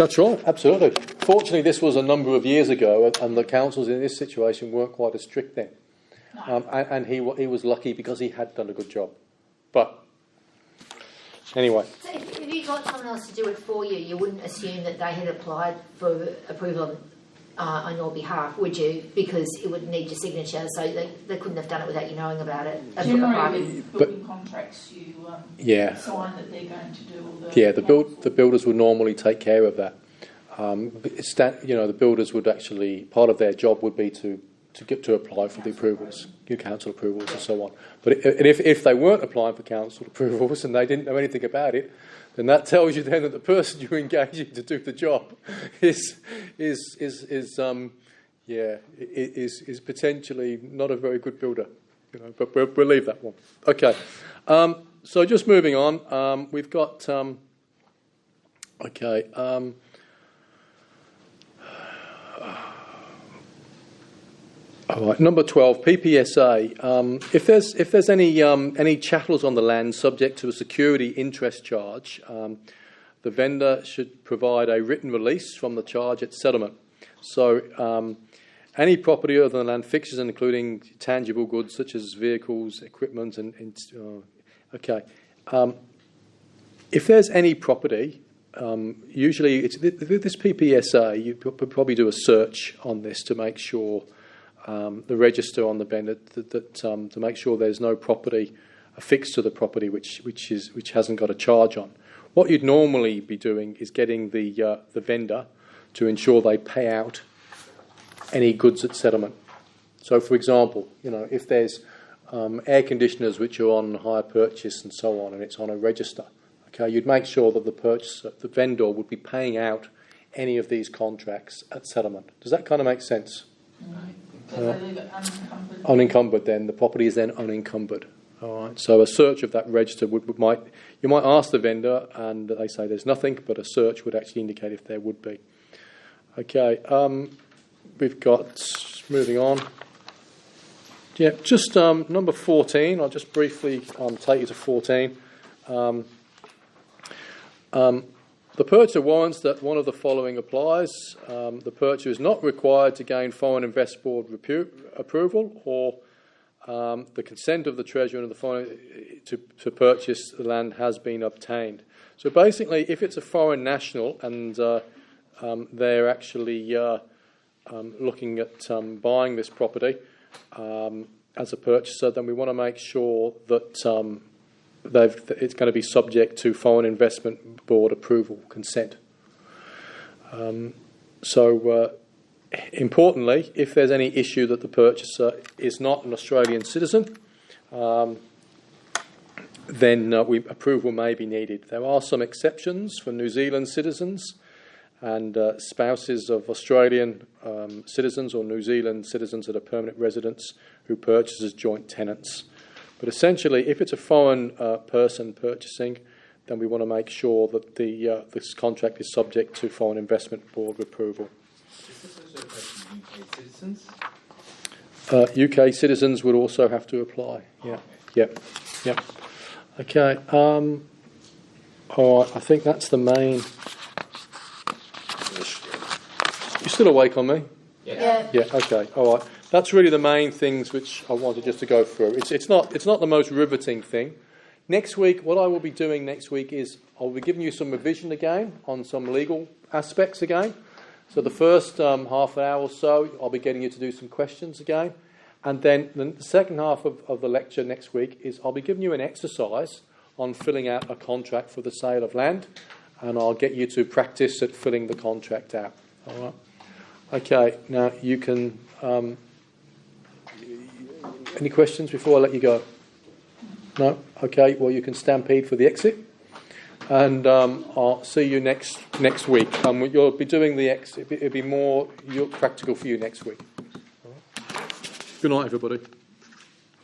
That's right, absolutely. Fortunately, this was a number of years ago, and the councils in this situation weren't quite as strict then. No. And he was lucky because he had done a good job. But anyway. So if you got someone else to do it for you, you wouldn't assume that they had applied for approval on your behalf, would you? Because it would need your signature, so they couldn't have done it without you knowing about it. Generally, with building contracts, you sign that they're going to do all the... Yeah, the builders would normally take care of that. The builders would actually, part of their job would be to apply for the approvals, your council approvals and so on. But if they weren't applying for council approvals and they didn't know anything about it, then that tells you then that the person you're engaging to do the job is potentially not a very good builder. But we'll leave that one. Okay. So just moving on, we've got all right, number 12, PPSA. If there's any chattels on the land subject to a security interest charge, the vendor should provide a written release from the charge at settlement. So any property other than land fixtures, including tangible goods such as vehicles, equipment, if there's any property, usually with this PPSA, you probably do a search on this to make sure. The register on the vendor to make sure there's no property affixed to the property which hasn't got a charge on. What you'd normally be doing is getting the vendor to ensure they pay out any goods at settlement. So, for example, if there's air conditioners which are on hire purchase and so on, and it's on a register, you'd make sure that the vendor would be paying out any of these contracts at settlement. Does that kind of make sense? So they leave it unencumbered. Unencumbered, then the property is then unencumbered. All right. So a search of that register you might ask the vendor, and they say there's nothing, but a search would actually indicate if there would be. Okay. We've got moving on. Yeah, just number 14. I'll just briefly take you to 14. The purchaser warrants that one of the following applies. The purchaser is not required to gain Foreign Invest Board approval or the consent of the Treasurer and the foreign to purchase the land has been obtained. So basically, if it's a foreign national and they're actually looking at buying this property as a purchaser, then we want to make sure that it's going to be subject to Foreign Investment Board approval, consent. Importantly, if there's any issue that the purchaser is not an Australian citizen, then approval may be needed. There are some exceptions for New Zealand citizens and spouses of Australian citizens or New Zealand citizens that are permanent residents who purchase as joint tenants. But essentially, if it's a foreign person purchasing, then we want to make sure that this contract is subject to Foreign Investment Board approval. Is this also affecting UK citizens? UK citizens would also have to apply. Yeah. Okay. Yep. Okay. All right. I think that's the main. You still awake on me? Yeah. Yeah. Okay. All right. That's really the main things which I wanted just to go through. It's not the most riveting thing. Next week, what I will be doing next week is I'll be giving you some revision again on some legal aspects again. So the first half an hour or so, I'll be getting you to do some questions again. And then the second half of the lecture next week is I'll be giving you an exercise on filling out a contract for the sale of land. And I'll get you to practice at filling the contract out. All right. Okay, now you can... any questions before I let you go? No? Okay, well, you can stampede for the exit. And I'll see you next week. You'll be doing the exit. It'll be more practical for you next week. All right. Good night, everybody.